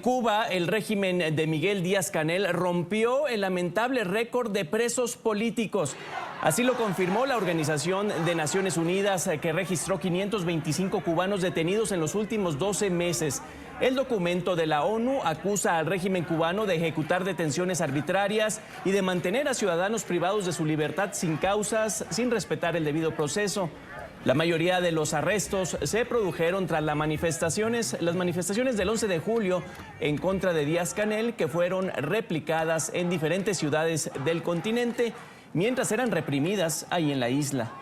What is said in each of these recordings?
Cuba, el régimen de Miguel Díaz-Canel rompió el lamentable récord de presos políticos. Así lo confirmó la Organización de Naciones Unidas, que registró 525 cubanos detenidos en los últimos 12 meses. El documento de la ONU acusa al régimen cubano de ejecutar detenciones arbitrarias y de mantener a ciudadanos privados de su libertad sin causas, sin respetar el debido proceso. La mayoría de los arrestos se produjeron tras las manifestaciones del 11 de julio en contra de Díaz-Canel, que fueron replicadas en diferentes ciudades del continente mientras eran reprimidas ahí en la isla.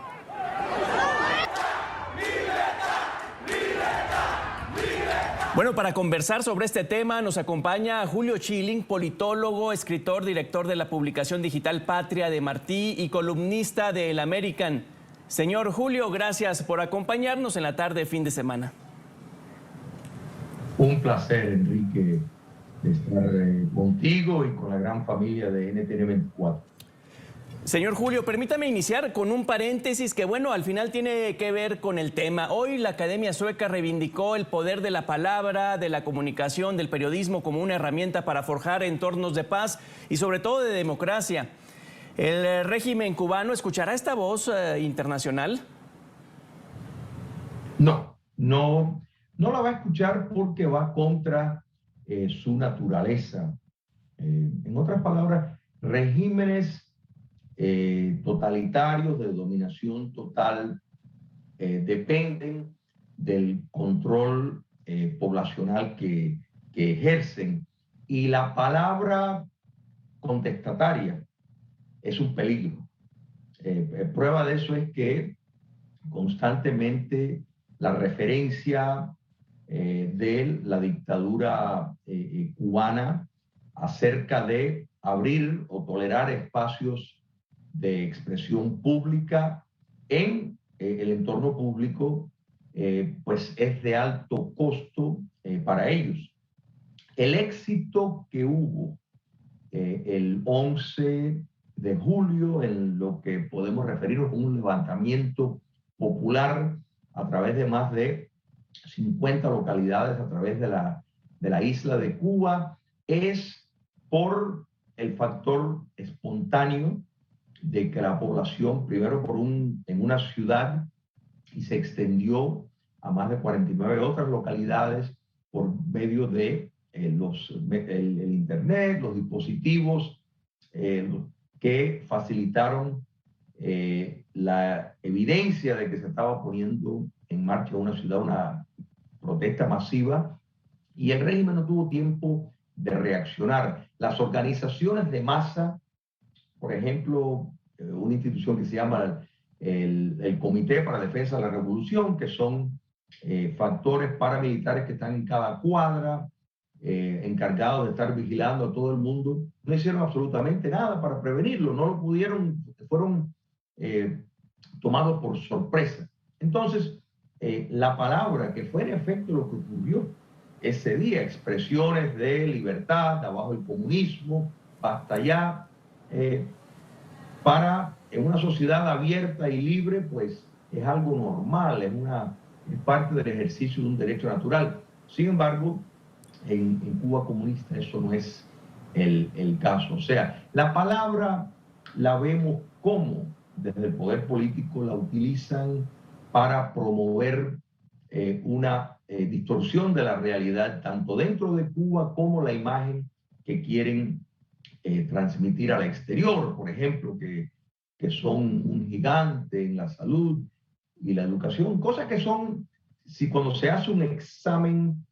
Bueno, para conversar sobre este tema nos acompaña Julio Schilling, politólogo, escritor, director de la publicación digital Patria de Martí y columnista de El American. Señor Julio, gracias por acompañarnos en la tarde fin de semana. Un placer, Enrique, de estar contigo y con la gran familia de NTN 24. Señor Julio, permítame iniciar con un paréntesis que, bueno, al final tiene que ver con el tema. Hoy la Academia Sueca reivindicó el poder de la palabra, de la comunicación, del periodismo como una herramienta para forjar entornos de paz y sobre todo de democracia. ¿El régimen cubano escuchará esta voz internacional? No la va a escuchar porque va contra su naturaleza. En otras palabras, regímenes totalitarios de dominación total dependen del control poblacional que ejercen, y la palabra contestataria es un peligro. Prueba de eso es que constantemente la referencia de la dictadura cubana acerca de abrir o tolerar espacios de expresión pública en el entorno público, pues es de alto costo para ellos. El éxito que hubo el 11 de julio, en lo que podemos referirnos como un levantamiento popular a través de más de 50 localidades a través de la isla de Cuba, es por el factor espontáneo de que la población, primero en una ciudad, y se extendió a más de 49 otras localidades por medio de el internet, los dispositivos que facilitaron la evidencia de que se estaba poniendo en marcha una protesta masiva, y el régimen no tuvo tiempo de reaccionar. Las organizaciones de masa, por ejemplo, una institución que se llama el Comité para la Defensa de la Revolución, que son factores paramilitares que están en cada cuadra, encargados de estar vigilando a todo el mundo, no hicieron absolutamente nada para prevenirlo, no lo pudieron, fueron tomados por sorpresa. Entonces, la palabra, que fue en efecto lo que ocurrió ese día, expresiones de libertad, abajo el comunismo, basta ya, en una sociedad abierta y libre, pues es algo normal, es parte del ejercicio de un derecho natural. Sin embargo, en Cuba comunista eso no es el caso. O sea, la palabra la vemos como desde el poder político la utilizan para promover una distorsión de la realidad, tanto dentro de Cuba como la imagen que quieren transmitir al exterior. Por ejemplo, que son un gigante en la salud y la educación, cosas que son, cuando se hace un examen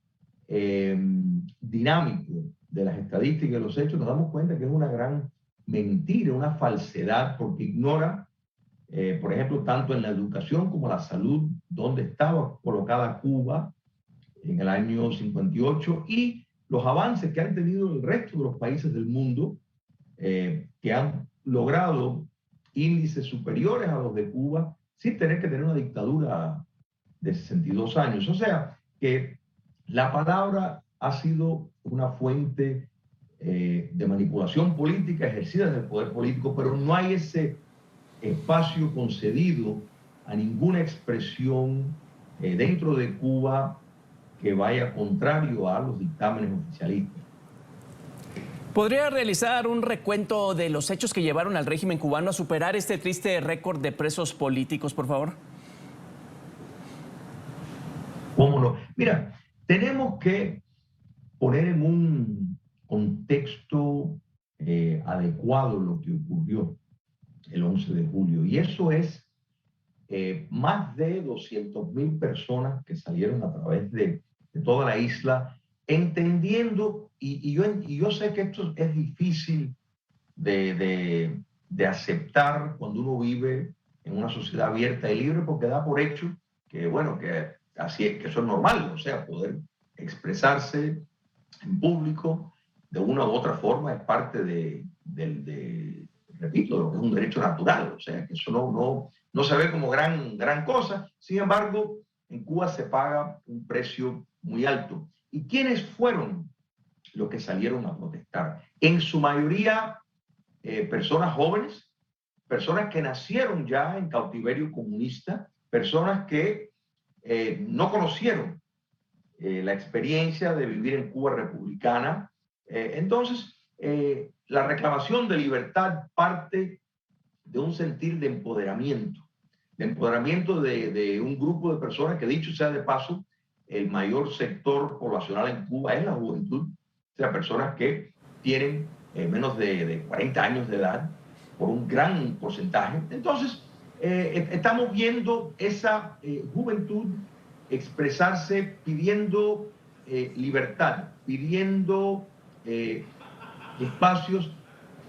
dinámico de las estadísticas y de los hechos, nos damos cuenta que es una gran mentira, una falsedad, porque ignora, por ejemplo, tanto en la educación como la salud, dónde estaba colocada Cuba en el año 58 y los avances que han tenido el resto de los países del mundo, que han logrado índices superiores a los de Cuba sin tener que tener una dictadura de 62 años. O sea, que la palabra ha sido una fuente de manipulación política ejercida desde el poder político, pero no hay ese espacio concedido a ninguna expresión dentro de Cuba que vaya contrario a los dictámenes oficialistas. ¿Podría realizar un recuento de los hechos que llevaron al régimen cubano a superar este triste récord de presos políticos, por favor? ¿Cómo no? Mira, tenemos que poner en un contexto adecuado lo que ocurrió el 11 de julio. Y eso es más de 200.000 personas que salieron a través de toda la isla, entendiendo, y yo sé que esto es difícil de aceptar cuando uno vive en una sociedad abierta y libre, porque da por hecho que, bueno, que así es, que eso es normal, o sea, poder expresarse en público de una u otra forma es parte repito, lo que es un derecho natural, o sea, que eso no se ve como gran cosa. Sin embargo, en Cuba se paga un precio muy alto. ¿Y quiénes fueron los que salieron a protestar? En su mayoría, personas jóvenes, personas que nacieron ya en cautiverio comunista, personas que no conocieron la experiencia de vivir en Cuba republicana. Entonces, la reclamación de libertad parte de un sentir de empoderamiento de un grupo de personas que, dicho sea de paso, el mayor sector poblacional en Cuba es la juventud, o sea, personas que tienen menos de 40 años de edad, por un gran porcentaje. Entonces, estamos viendo esa juventud expresarse pidiendo libertad, pidiendo espacios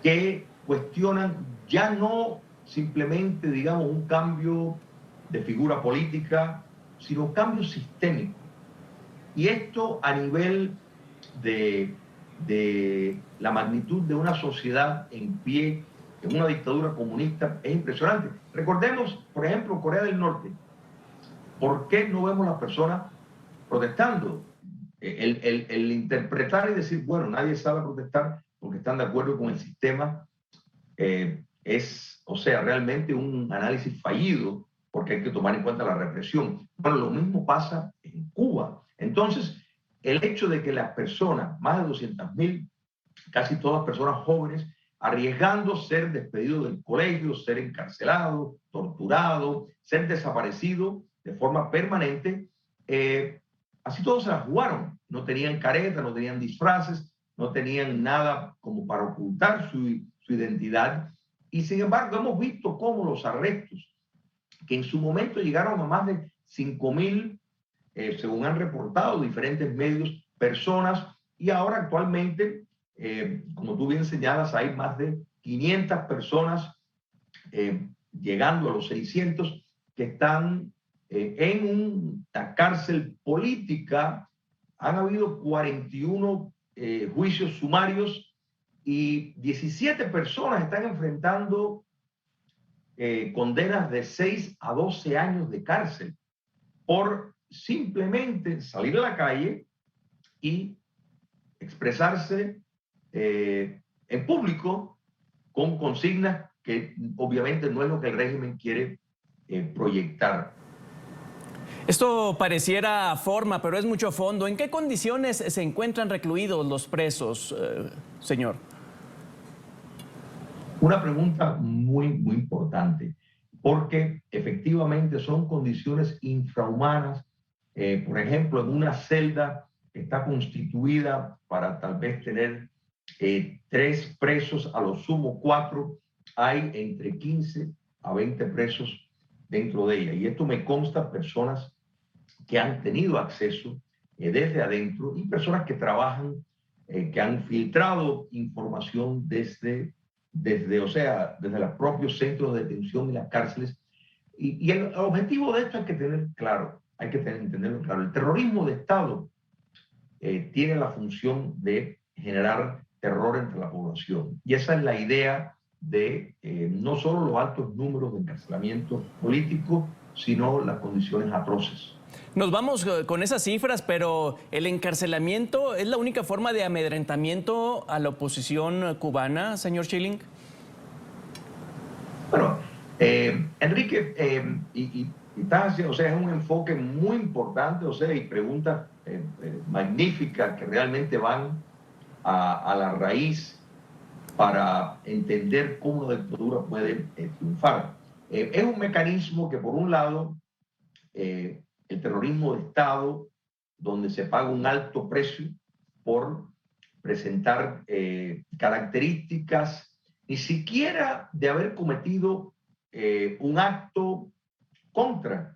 que cuestionan ya no simplemente, digamos, un cambio de figura política, sino un cambio sistémico. Y esto a nivel de la magnitud de una sociedad en pie, en una dictadura comunista, es impresionante. Recordemos, por ejemplo, Corea del Norte. ¿Por qué no vemos a las personas protestando? El interpretar y decir, bueno, nadie sabe protestar porque están de acuerdo con el sistema, es, o sea, realmente un análisis fallido, porque hay que tomar en cuenta la represión. Bueno, lo mismo pasa en Cuba. Entonces, el hecho de que las personas, más de 200.000, casi todas personas jóvenes, arriesgando ser despedidos del colegio, ser encarcelados, torturados, ser desaparecidos de forma permanente, así todos se la jugaron. No tenían careta, no tenían disfraces, no tenían nada como para ocultar su identidad. Y sin embargo, hemos visto cómo los arrestos, que en su momento llegaron a más de 5.000, según han reportado diferentes medios, personas, y ahora actualmente, como tú bien señalas, hay más de 500 personas, llegando a los 600, que están en una cárcel política. Han habido 41 juicios sumarios y 17 personas están enfrentando condenas de 6 a 12 años de cárcel por simplemente salir a la calle y expresarse en público con consignas que obviamente no es lo que el régimen quiere proyectar. Esto pareciera forma, pero es mucho fondo. ¿En qué condiciones se encuentran recluidos los presos, señor? Una pregunta muy importante, porque efectivamente son condiciones infrahumanas. Por ejemplo, en una celda que está constituida para tal vez tener 3 presos, a lo sumo 4, hay entre 15 a 20 presos dentro de ella. Y esto me consta personas que han tenido acceso desde adentro y personas que trabajan, que han filtrado información desde los propios centros de detención y las cárceles. Y el objetivo de esto hay que tener claro, entenderlo claro. El terrorismo de Estado tiene la función de generar terror entre la población. Y esa es la idea de no solo los altos números de encarcelamiento político, sino las condiciones atroces. Nos vamos con esas cifras, pero ¿el encarcelamiento es la única forma de amedrentamiento a la oposición cubana, señor Schilling? Bueno, Enrique, y distancia, o sea, es un enfoque muy importante, o sea, y preguntas magníficas que realmente van a la raíz para entender cómo la dictadura puede triunfar. Es un mecanismo que, por un lado, el terrorismo de Estado, donde se paga un alto precio por presentar características, ni siquiera de haber cometido un acto contra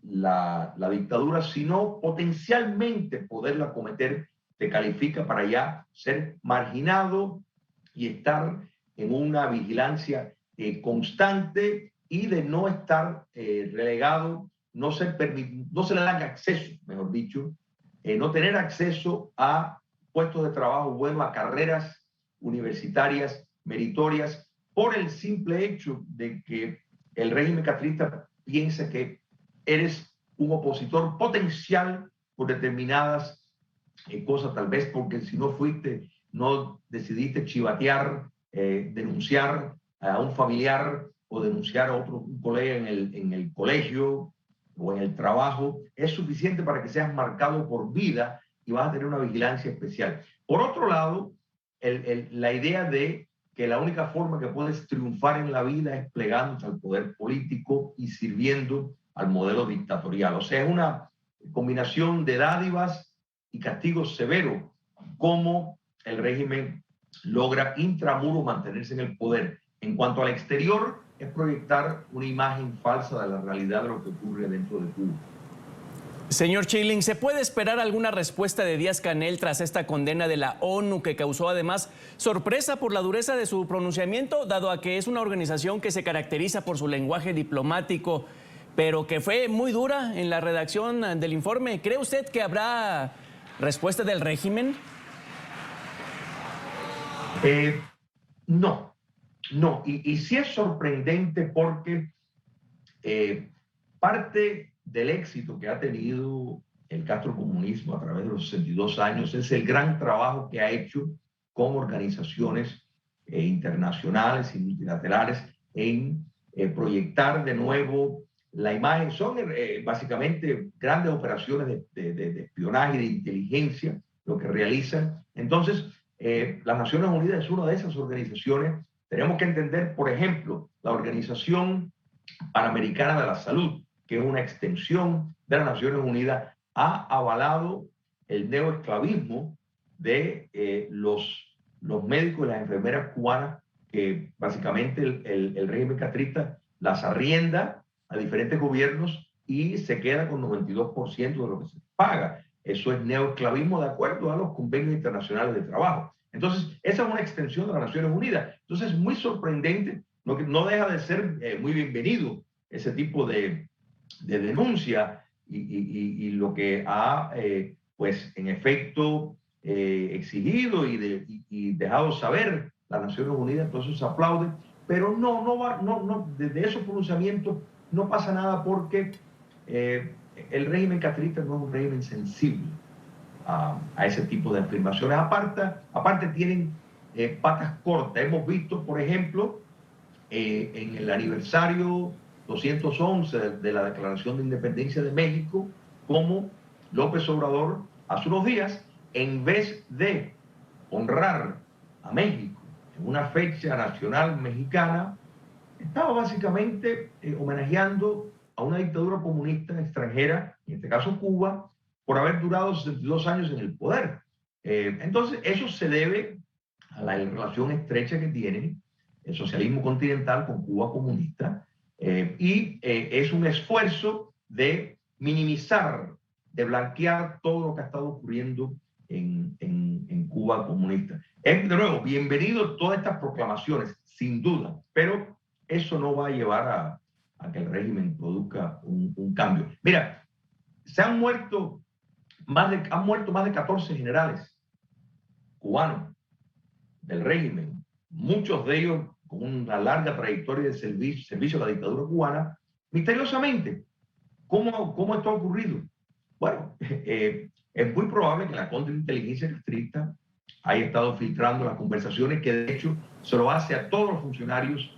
la dictadura, sino potencialmente poderla cometer, te califica para ya ser marginado y estar en una vigilancia constante y de no estar relegado, no se le dan acceso, mejor dicho, no tener acceso a puestos de trabajo buenos, a carreras universitarias meritorias, por el simple hecho de que el régimen castrista piensa que eres un opositor potencial por determinadas cosas, tal vez porque si no fuiste, no decidiste chivatear, denunciar a un familiar o denunciar a otro un colega en el colegio o en el trabajo, es suficiente para que seas marcado por vida y vas a tener una vigilancia especial. Por otro lado, la idea de que la única forma que puedes triunfar en la vida es plegándote al poder político y sirviendo al modelo dictatorial. O sea, es una combinación de dádivas y castigos severos, como el régimen logra intramuros mantenerse en el poder. En cuanto al exterior, es proyectar una imagen falsa de la realidad de lo que ocurre dentro de Cuba. Señor Schilling, ¿se puede esperar alguna respuesta de Díaz-Canel tras esta condena de la ONU que causó además sorpresa por la dureza de su pronunciamiento, dado a que es una organización que se caracteriza por su lenguaje diplomático, pero que fue muy dura en la redacción del informe? ¿Cree usted que habrá respuesta del régimen? No. Y sí es sorprendente porque parte del éxito que ha tenido el castrocomunismo a través de los 62 años es el gran trabajo que ha hecho con organizaciones internacionales y multilaterales en proyectar de nuevo la imagen. Son básicamente grandes operaciones de espionaje y de inteligencia lo que realizan. Entonces, las Naciones Unidas es una de esas organizaciones. Tenemos que entender, por ejemplo, la Organización Panamericana de la Salud, que es una extensión de las Naciones Unidas, ha avalado el neoesclavismo de los médicos y las enfermeras cubanas, que básicamente el régimen castrista las arrienda a diferentes gobiernos y se queda con 92% de lo que se paga. Eso es neoesclavismo de acuerdo a los convenios internacionales de trabajo. Entonces, esa es una extensión de las Naciones Unidas. Entonces, es muy sorprendente, no deja de ser muy bienvenido ese tipo de denuncia y lo que ha, pues, en efecto, exigido y dejado saber las Naciones Unidas. Entonces, se aplaude, pero desde esos pronunciamientos no pasa nada porque el régimen castrista no es un régimen sensible a ese tipo de afirmaciones. Aparte tienen patas cortas. Hemos visto, por ejemplo, en el aniversario 211 de la Declaración de Independencia de México, como López Obrador hace unos días, en vez de honrar a México en una fecha nacional mexicana, estaba básicamente homenajeando a una dictadura comunista extranjera, en este caso Cuba, por haber durado 62 años en el poder. Entonces, eso se debe a la relación estrecha que tiene el socialismo continental con Cuba comunista, es un esfuerzo de minimizar, de blanquear todo lo que ha estado ocurriendo en Cuba comunista. De nuevo, bienvenido todas estas proclamaciones, sin duda, pero eso no va a llevar a que el régimen produzca un cambio. Mira, han muerto más de 14 generales cubanos del régimen, muchos de ellos con una larga trayectoria de servicio a la dictadura cubana, misteriosamente. ¿Cómo esto ha ocurrido? Bueno, es muy probable que la contrainteligencia castrista haya estado filtrando las conversaciones, que de hecho se lo hace a todos los funcionarios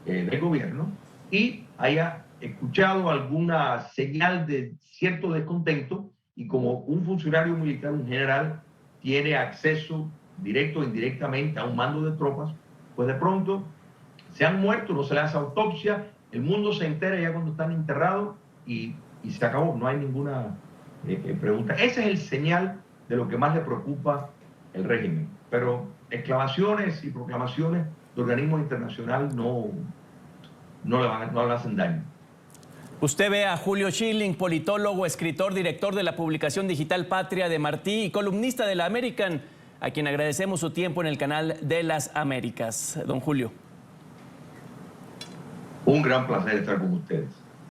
del gobierno, y haya escuchado alguna señal de cierto descontento y como un funcionario militar, un general, tiene acceso directo o indirectamente a un mando de tropas, pues de pronto se han muerto, no se le hace autopsia, el mundo se entera ya cuando están enterrados y se acabó, no hay ninguna pregunta. Ese es el señal de lo que más le preocupa el régimen. Pero exclamaciones y proclamaciones de organismos internacionales no le hacen daño. Usted ve a Julio Schilling, politólogo, escritor, director de la publicación digital Patria de Martí y columnista de la American, a quien agradecemos su tiempo en el canal de las Américas. Don Julio. Un gran placer estar con ustedes.